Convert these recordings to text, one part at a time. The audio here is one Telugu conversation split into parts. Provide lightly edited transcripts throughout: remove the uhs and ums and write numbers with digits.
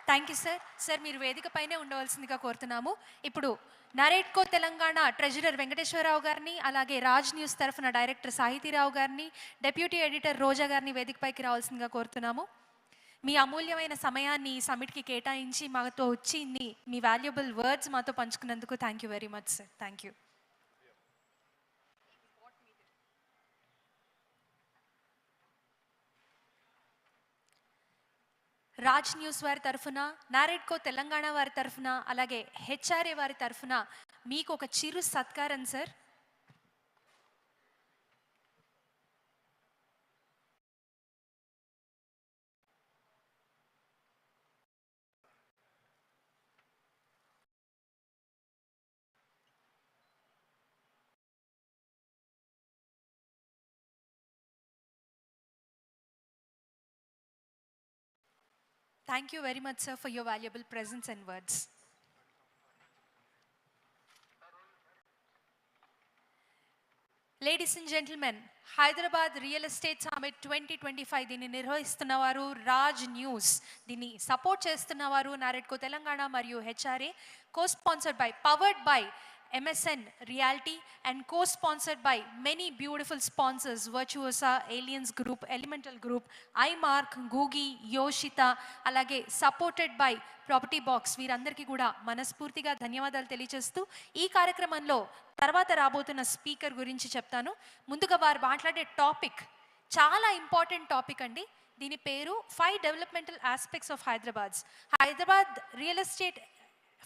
Thank you sir. సార్ మీరు వేదిక పైనే ఉండవలసిందిగా కోరుతున్నాము. ఇప్పుడు నరేట్కో తెలంగాణ ట్రెజరర్ వెంకటేశ్వరరావు గారిని, అలాగే రాజ్ న్యూస్ తరఫున డైరెక్టర్ సాహితీరావు గారిని, డెప్యూటీ ఎడిటర్ రోజా గారిని వేదికపైకి రావాల్సిందిగా కోరుతున్నాము. మీ అమూల్యమైన సమయాన్ని ఈ సమిట్కి కేటాయించి మాతో వచ్చి మీ వాల్యుబుల్ వర్డ్స్ మాతో పంచుకున్నందుకు thank you very much sir. Thank you. Raj news వారి తరఫున, నారెడ్కో తెలంగాణ వారి తరఫున, అలాగే హెచ్ఆర్ఏ వారి తరఫున మీకు ఒక చిరు సత్కారం sir. Thank you very much, sir, for your valuable presence and words. Ladies and gentlemen, Hyderabad Real Estate Summit 2025 దీన్ని నిర్వహిస్తున్నవారు రాజ్ న్యూస్, దీన్ని సపోర్ట్ చేస్తున్నవారు నారెడ్కో తెలంగాణ మరియు HRA, co-sponsored by, powered by MSN Realty and co-sponsored by many beautiful sponsors, Virtuosa, Aliens Group, Elemental Group, iMark, Googie, Yoshita, alage supported by Property Box. వీరందరికీ కూడా మనస్ఫూర్తిగా ధన్యవాదాలు తెలియజేస్తూ ఈ కార్యక్రమంలో తర్వాత రాబోతున్న స్పీకర్ గురించి చెప్తాను. ముందుగా వారు మాట్లాడే టాపిక్ చాలా ఇంపార్టెంట్ టాపిక్ అండి. దీని పేరు 5 developmental aspects of Hyderabad real estate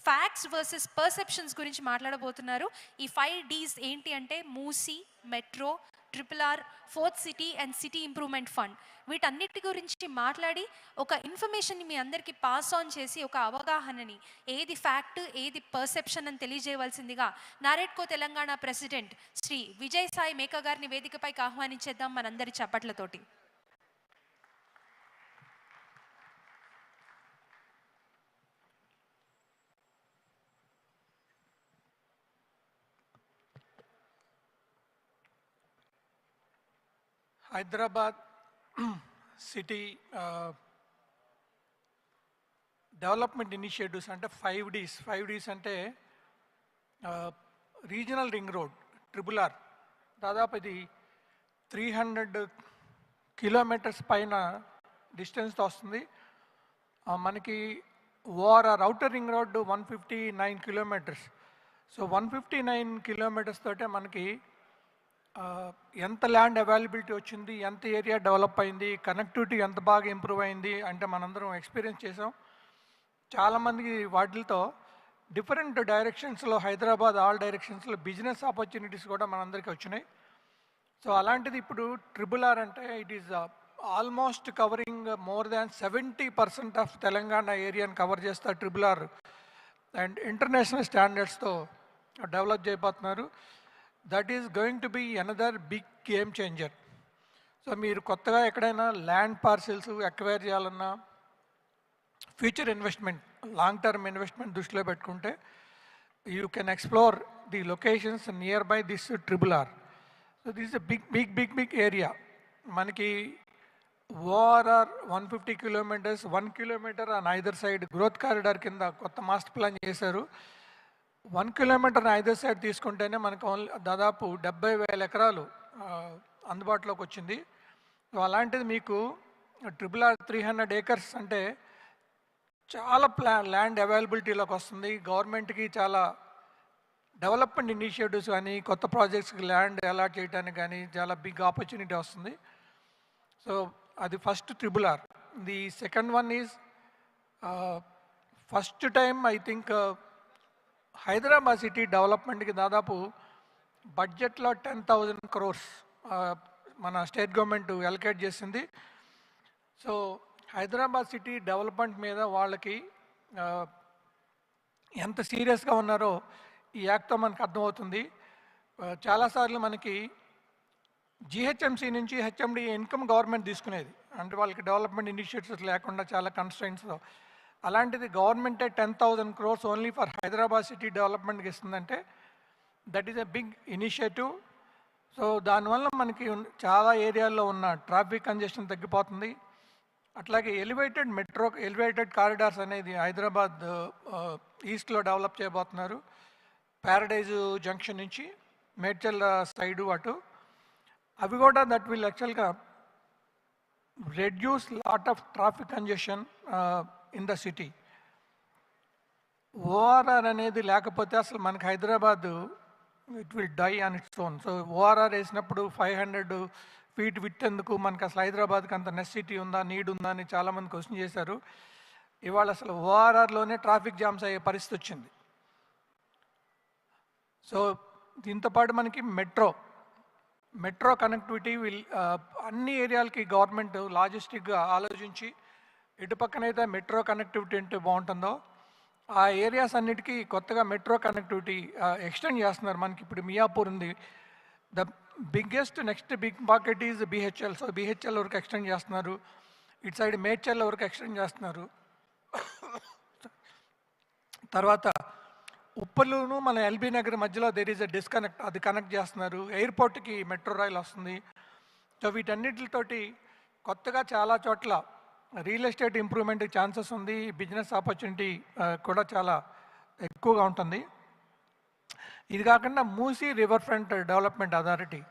facts versus perceptions గురించి మాట్లాడబోతున్నారు. ఈ 5 Ds ఏంటి అంటే Musi, metro, RRR, 4th city and city improvement fund. వీటన్నిటి గురించి మాట్లాడి ఒక ఇన్ఫర్మేషన్ని మీ అందరికీ పాస్ ఆన్ చేసి ఒక అవగాహనని, ఏది ఫ్యాక్ట్ ఏది పర్సెప్షన్ అని తెలియజేయవలసిందిగా నారెడ్కో తెలంగాణ ప్రెసిడెంట్ శ్రీ విజయ్ సాయి మేకా గారిని వేదికపైకి ఆహ్వానించేద్దాం మనందరి చప్పట్లతోటి. Hyderabad city development initiatives అంటే 5 Ds అంటే రీజనల్ రింగ్ రోడ్ RRR దాదాపు ఇది 300 కిలోమీటర్స్ పైన డిస్టెన్స్తో వస్తుంది. మనకి ORR outer ring road 159 kilometres. So 159 kilometres తోటే మనకి ఎంత ల్యాండ్ అవైలబిలిటీ వచ్చింది, ఎంత ఏరియా డెవలప్ అయింది, కనెక్టివిటీ ఎంత బాగా ఇంప్రూవ్ అయింది అంటే మనందరం ఎక్స్పీరియన్స్ చేసాం. చాలామందికి వాటితో డిఫరెంట్ డైరెక్షన్స్లో హైదరాబాద్ ఆల్ డైరెక్షన్స్లో బిజినెస్ ఆపర్చునిటీస్ కూడా మనందరికీ వచ్చినాయి. సో అలాంటిది ఇప్పుడు RRR అంటే it is almost covering more than 70% of Telangana ఏరియాని కవర్ చేస్తారు RRR. అండ్ ఇంటర్నేషనల్ స్టాండర్డ్స్తో డెవలప్ చేయబోతున్నారు. That is going to be another big game changer. So మీరు కొత్తగా ఎక్కడైనా ల్యాండ్ పార్సిల్స్ ఎక్వైర్ చేయాలన్నా, future investment, long term investment దృష్టిలో పెట్టుకుంటే you can explore the locations nearby this RRR. So this a big area. మనకి ORR 150 kilometres, 1 kilometre on either side growth corridor కింద కొత్త మాస్టర్ ప్లాన్ చేశారు. 1 కిలోమీటర్ ఐదర్ సైడ్ తీసుకుంటేనే మనకు దాదాపు 70,000 ఎకరాలు అందుబాటులోకి వచ్చింది. సో అలాంటిది మీకు RRR 300 acres అంటే చాలా ల్యాండ్ అవైలబిలిటీలోకి వస్తుంది. గవర్నమెంట్కి చాలా డెవలప్మెంట్ ఇనిషియేటివ్స్ కానీ, కొత్త ప్రాజెక్ట్స్కి ల్యాండ్ అలాట్ చేయడానికి కానీ చాలా బిగ్ ఆపర్చునిటీ వస్తుంది. సో అది first RRR. The second one is first time I think Hyderabad city డెవలప్మెంట్కి దాదాపు బడ్జెట్లో 10,000 crores మన స్టేట్ గవర్నమెంట్ అలొకేట్ చేసింది. సో హైదరాబాద్ సిటీ డెవలప్మెంట్ మీద వాళ్ళకి ఎంత సీరియస్గా ఉన్నారో ఈ యాక్ట్తో మనకు అర్థమవుతుంది. చాలాసార్లు మనకి జిహెచ్ఎంసీ నుంచి హెచ్ఎండి ఇన్కమ్ గవర్నమెంట్ తీసుకునేది, అంటే వాళ్ళకి డెవలప్మెంట్ ఇనిషియేటివ్స్ లేకుండా చాలా కన్స్ట్రైంట్స్తో. అలాంటిది గవర్నమెంటే 10,000 crores only for Hyderabad city డెవలప్మెంట్కి ఇస్తుందంటే that is a big initiative. So దానివల్ల మనకి చాలా ఏరియాల్లో ఉన్న ట్రాఫిక్ కంజెషన్ తగ్గిపోతుంది. అట్లాగే ఎలివేటెడ్ కారిడార్స్ అనేది హైదరాబాద్ ఈస్ట్లో డెవలప్ చేయబోతున్నారు. ప్యారడైజ్ జంక్షన్ నుంచి మేడ్చల్ సైడు అటు. అవి కూడా దట్ విల్ యాక్చువల్గా reduce lot of traffic congestion in the city. ORR అనేది లేకపోతే అసలు మనకి Hyderabad it will die on its own. So ORR వేసినప్పుడు 500 feet విత్ ఎందుకు, మనకి అసలు హైదరాబాద్కి అంత నెసెసిటీ ఉందా, నీడ్ ఉందా అని చాలామంది క్వశ్చన్ చేశారు. ఇవాళ అసలు ఓఆర్ఆర్లోనే ట్రాఫిక్ జామ్స్ అయ్యే పరిస్థితి వచ్చింది. సో దీంతోపాటు మనకి మెట్రో కనెక్టివిటీ అన్ని ఏరియాలకి గవర్నమెంట్ లాజిస్టిక్గా ఆలోచించి ఇటుపక్కనైతే మెట్రో కనెక్టివిటీ అంటే బాగుంటుందో ఆ ఏరియాస్ అన్నిటికీ కొత్తగా మెట్రో కనెక్టివిటీ ఎక్స్టెండ్ చేస్తున్నారు. మనకి ఇప్పుడు మియాపూర్ ఉంది, the next big pocket is BHEL. So BHEL వరకు ఎక్స్టెండ్ చేస్తున్నారు, ఇటు సైడ్ మేడ్చల్ వరకు ఎక్స్టెండ్ చేస్తున్నారు. తర్వాత ఉప్పలును మన ఎల్బీ నగర్ మధ్యలో దేర్ ఈజ్ అ డిస్కనెక్ట్, అది కనెక్ట్ చేస్తున్నారు. ఎయిర్పోర్ట్కి మెట్రో రైల్ వస్తుంది. సో వీటన్నిటితోటి కొత్తగా చాలా చోట్ల రియల్ ఎస్టేట్ ఇంప్రూవ్మెంట్కి ఛాన్సెస్ ఉంది. బిజినెస్ ఆపర్చునిటీ కూడా చాలా ఎక్కువగా ఉంటుంది. ఇది కాకుండా Musi river front development authority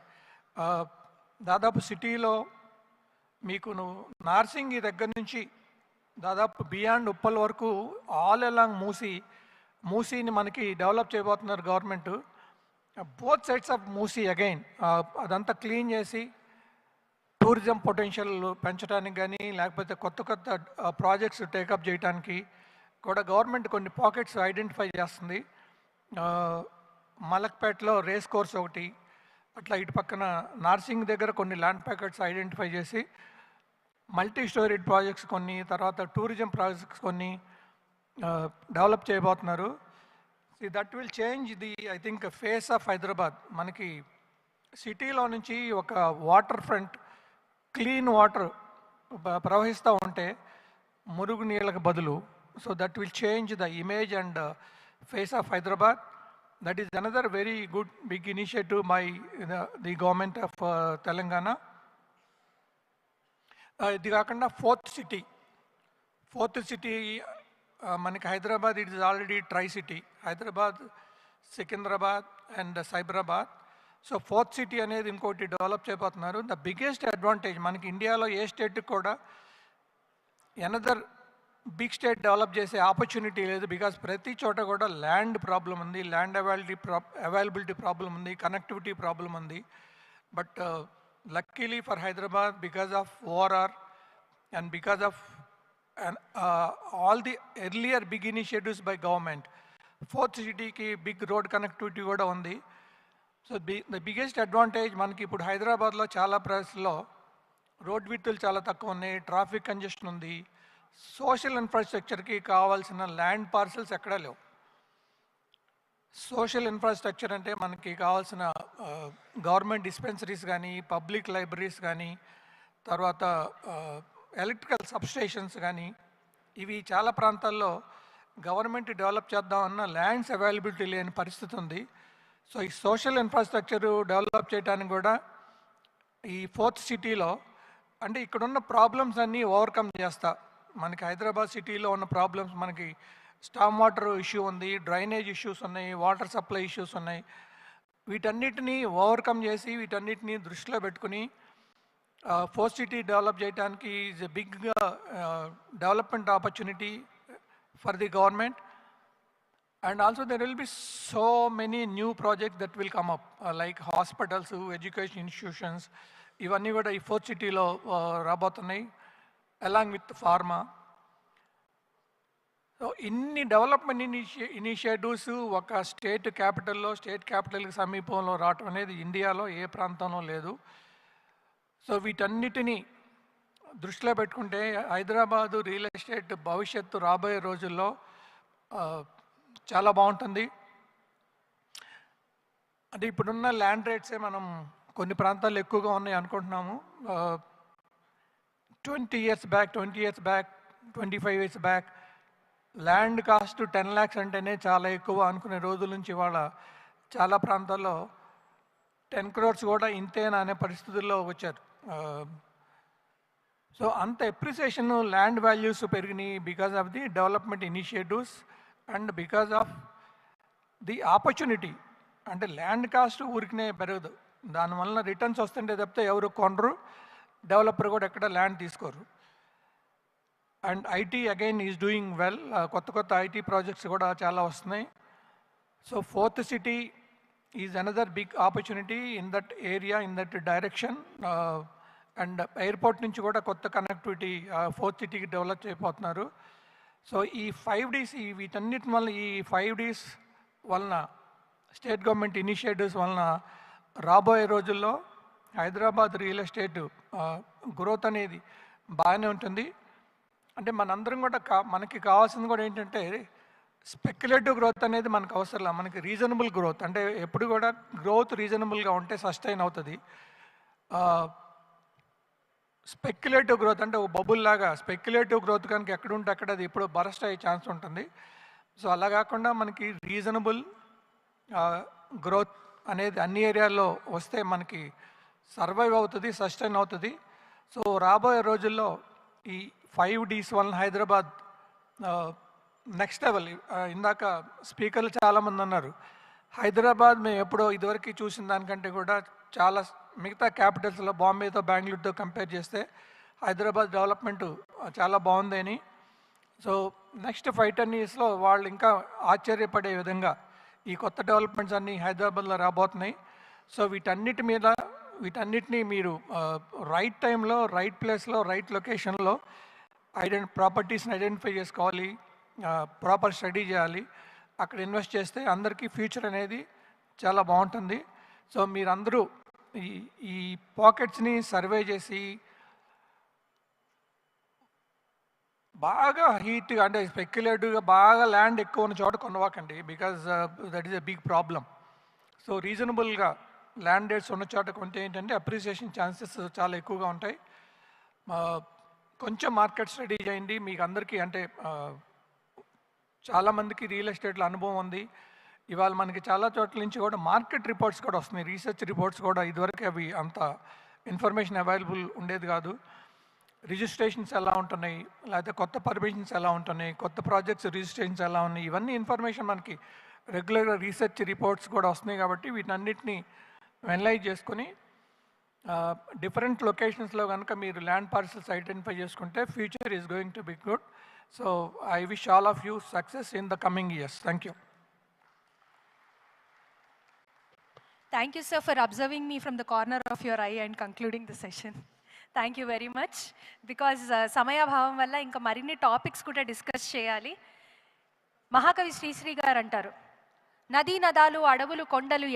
దాదాపు సిటీలో మీకు నార్సింగి దగ్గర నుంచి దాదాపు బియాండ్ ఉప్పల్ వరకు ఆల్ అలాంగ్ మూసీని మనకి డెవలప్ చేయబోతున్నారు government. Both sides of Musi again అదంతా క్లీన్ చేసి టూరిజం పొటెన్షియల్ పెంచడానికి కానీ లేకపోతే కొత్త ప్రాజెక్ట్స్ టేకప్ చేయడానికి కూడా గవర్నమెంట్ కొన్ని పాకెట్స్ ఐడెంటిఫై చేస్తుంది. మలక్పేటలో రేస్ కోర్స్ ఒకటి, అట్లా ఇటు పక్కన నార్సింగ్ దగ్గర కొన్ని ల్యాండ్ ప్యాకెట్స్ ఐడెంటిఫై చేసి మల్టీ స్టోరీడ్ ప్రాజెక్ట్స్ కొన్ని, తర్వాత టూరిజం ప్రాజెక్ట్స్ కొన్ని డెవలప్ చేయబోతున్నారు. That will change I think face of Hyderabad. మనకి సిటీలో నుంచి ఒక వాటర్ ఫ్రంట్ క్లీన్ వాటర్ ప్రవహిస్తూ ఉంటే మురుగు నీళ్ళకు బదులు, so that will change the image and face of Hyderabad. That is another very good big initiative by the government of Telangana. ఇది కాకుండా ఫోర్త్ సిటీ మనకి Hyderabad, it is already tri city, Hyderabad, Secunderabad and Cyberabad. So fourth city అనేది ఇంకోటి డెవలప్ చేయబోతున్నారు. ద బిగ్గెస్ట్ అడ్వాంటేజ్ మనకి ఇండియాలో ఏ స్టేట్కి కూడా ఎనదర్ బిగ్ స్టేట్ డెవలప్ చేసే ఆపర్చునిటీ లేదు. బికాస్ ప్రతి చోట కూడా ల్యాండ్ ప్రాబ్లం ఉంది, ల్యాండ్ అవైలబిలిటీ ప్రాబ్లం ఉంది, కనెక్టివిటీ ప్రాబ్లం ఉంది. But luckily for Hyderabad, because of ORR and because of all the earlier big initiatives by government, fourth సిటీకి బిగ్ రోడ్ కనెక్టివిటీ కూడా ఉంది. సో ద బిగ్గెస్ట్ అడ్వాంటేజ్ మనకి ఇప్పుడు హైదరాబాద్లో చాలా ప్లేస్లో రోడ్ విడ్తులు చాలా తక్కువ ఉన్నాయి, ట్రాఫిక్ కంజెషన్ ఉంది, సోషల్ ఇన్ఫ్రాస్ట్రక్చర్కి కావాల్సిన ల్యాండ్ పార్సల్స్ ఎక్కడా లేవు. సోషల్ ఇన్ఫ్రాస్ట్రక్చర్ అంటే మనకి కావాల్సిన గవర్నమెంట్ డిస్పెన్సరీస్ కానీ, పబ్లిక్ లైబ్రరీస్ కానీ, తర్వాత ఎలక్ట్రికల్ సబ్స్టేషన్స్ కానీ, ఇవి చాలా ప్రాంతాల్లో గవర్నమెంట్ డెవలప్ చేద్దామన్న ల్యాండ్స్ అవైలబిలిటీ లేని పరిస్థితి ఉంది. సో ఈ సోషల్ ఇన్ఫ్రాస్ట్రక్చర్ డెవలప్ చేయడానికి కూడా ఈ ఫోర్త్ సిటీలో అంటే ఇక్కడున్న ప్రాబ్లమ్స్ అన్నీ ఓవర్కమ్ చేస్తా. మనకి హైదరాబాద్ సిటీలో ఉన్న ప్రాబ్లమ్స్, మనకి స్టామ్ వాటర్ ఇష్యూ ఉంది, డ్రైనేజ్ ఇష్యూస్ ఉన్నాయి, వాటర్ సప్లై ఇష్యూస్ ఉన్నాయి. వీటన్నిటినీ ఓవర్కమ్ చేసి వీటన్నిటినీ దృష్టిలో పెట్టుకుని ఫోర్త్ సిటీ డెవలప్ చేయడానికి is a big development opportunity for the government. And also there will be so many new projects that will come up, like hospitals, education institutions. ఇవన్నీ కూడా ఈ ఫోర్త్ సిటీలో రాబోతున్నాయి, అలాంగ్ విత్ ఫార్మా. సో ఇన్ని డెవలప్మెంట్ ఇనిషియేటివ్స్ ఒక స్టేట్ క్యాపిటల్కి సమీపంలో రావటం అనేది ఇండియాలో ఏ ప్రాంతంలో లేదు. సో వీటన్నిటినీ దృష్టిలో పెట్టుకుంటే హైదరాబాదు రియల్ ఎస్టేట్ భవిష్యత్తు రాబోయే రోజుల్లో చాలా బాగుంటుంది. అంటే ఇప్పుడున్న ల్యాండ్ రేట్సే మనం కొన్ని ప్రాంతాల్లో ఎక్కువగా ఉన్నాయి అనుకుంటున్నాము. 20 years back, 25 years back land cost 10 lakhs అంటేనే చాలా ఎక్కువ అనుకునే రోజుల నుంచి ఇవాళ చాలా ప్రాంతాల్లో 10 crores కూడా ఇంతేనా అనే పరిస్థితుల్లో వచ్చారు. సో అంత ఎప్రిసియేషన్ ల్యాండ్ వాల్యూస్ పెరిగినాయి because of the development initiatives and because of the opportunity. అంటే ల్యాండ్ కాస్ట్ ఊరికనే పెరగదు, దానివల్ల రిటర్న్స్ వస్తుంటే తప్పితే ఎవరు కొనరు, డెవలపర్ కూడా ఎక్కడ ల్యాండ్ తీసుకోరు. And IT again is doing well, కొత్త కొత్త ఐటీ ప్రాజెక్ట్స్ కూడా చాలా వస్తున్నాయి. So fourth city is another big opportunity in that area, in that direction. And airport నుంచి కూడా కొత్త కనెక్టివిటీ ఫోర్త్ సిటీకి డెవలప్ అయిపోతున్నారు. సో ఈ 5 Ds వీటన్నిటి వల్ల, ఈ 5 Ds వలన, స్టేట్ గవర్నమెంట్ ఇనిషియేటివ్స్ వలన రాబోయే రోజుల్లో హైదరాబాద్ రియల్ ఎస్టేట్ గ్రోత్ అనేది బాగానే ఉంటుంది. అంటే మనందరం కూడా మనకి కావాల్సింది కూడా ఏంటంటే స్పెక్యులేటివ్ గ్రోత్ అనేది మనకు అవసరం లేదు, మనకి రీజనబుల్ గ్రోత్. అంటే ఎప్పుడు కూడా గ్రోత్ రీజనబుల్గా ఉంటే సస్టైన్ అవుతుంది. స్పెక్యులేటివ్ గ్రోత్ అంటే ఒక బబుల్ లాగా, స్పెక్యులేటివ్ గ్రోత్ కనుక ఎక్కడ ఉంటే అక్కడ అది ఎప్పుడు బరస్ట్ అయ్యే ఛాన్స్ ఉంటుంది. సో అలా కాకుండా మనకి రీజనబుల్ గ్రోత్ అనేది అన్ని ఏరియాల్లో వస్తే మనకి సర్వైవ్ అవుతుంది, సస్టైన్ అవుతుంది. సో రాబోయే రోజుల్లో ఈ 5 Ds వలన హైదరాబాద్ నెక్స్ట్ లెవెల్. ఇందాక స్పీకర్లు చాలామంది అన్నారు, హైదరాబాద్ మేము ఎప్పుడో ఇదివరకు చూసిన దానికంటే కూడా చాలా మిగతా క్యాపిటల్స్లో బాంబేతో బెంగళూరుతో కంపేర్ చేస్తే హైదరాబాద్ డెవలప్మెంట్ చాలా బాగుంది అని. సో నెక్స్ట్ 5-10 yearsలో వాళ్ళు ఇంకా ఆశ్చర్యపడే విధంగా ఈ కొత్త డెవలప్మెంట్స్ అన్నీ హైదరాబాద్లో రాబోతున్నాయి. సో వీటన్నిటినీ మీరు రైట్ టైంలో, రైట్ ప్లేస్లో, రైట్ లొకేషన్లో ప్రాపర్టీస్ని ఐడెంటిఫై చేసుకోవాలి, ప్రాపర్ స్టడీ చేయాలి. అక్కడ ఇన్వెస్ట్ చేస్తే అందరికీ ఫ్యూచర్ అనేది చాలా బాగుంటుంది. సో మీరందరూ ఈ పాకెట్స్ని సర్వే చేసి బాగా హీట్గా, అంటే స్పెక్యులేటివ్గా బాగా ల్యాండ్ ఎక్కువ ఉన్న చోట కొనవాకండి, because that is a big problem. So రీజనబుల్గా ల్యాండ్ రేట్స్ ఉన్న చోట కొంటే ఏంటంటే అప్రిసియేషన్ ఛాన్సెస్ చాలా ఎక్కువగా ఉంటాయి. కొంచెం మార్కెట్ స్టడీ చేయండి. మీకు అందరికీ అంటే చాలామందికి రియల్ ఎస్టేట్లో అనుభవం ఉంది. ఇవాళ మనకి చాలా చోట్ల నుంచి కూడా మార్కెట్ రిపోర్ట్స్ కూడా వస్తున్నాయి, రీసెర్చ్ రిపోర్ట్స్ కూడా. ఇదివరకు అవి అంత ఇన్ఫర్మేషన్ అవైలబుల్ ఉండేది కాదు. రిజిస్ట్రేషన్స్ ఎలా ఉంటున్నాయి, లేకపోతే కొత్త పర్మిషన్స్ ఎలా ఉంటున్నాయి, కొత్త ప్రాజెక్ట్స్ రిజిస్ట్రేషన్స్ ఎలా ఉన్నాయి, ఇవన్నీ ఇన్ఫర్మేషన్ మనకి రెగ్యులర్గా రీసెర్చ్ రిపోర్ట్స్ కూడా వస్తున్నాయి. కాబట్టి వీటన్నిటిని అనలైజ్ చేసుకొని డిఫరెంట్ లొకేషన్స్లో కనుక మీరు ల్యాండ్ పార్సల్స్ ఐడెంటిఫై చేసుకుంటే future is going to be good. So I wish all of you success in the coming years. Thank you. Thank you, sir, for observing me from the corner of your eye and concluding the session. Thank you very much. Because సమయాభావం వల్ల ఇంకా మరిన్ని టాపిక్స్ కూడా డిస్కస్ చేయాలి. మహాకవి శ్రీశ్రీ గారు అంటారు, నదీ నదాలు, అడవులు, కొండలు,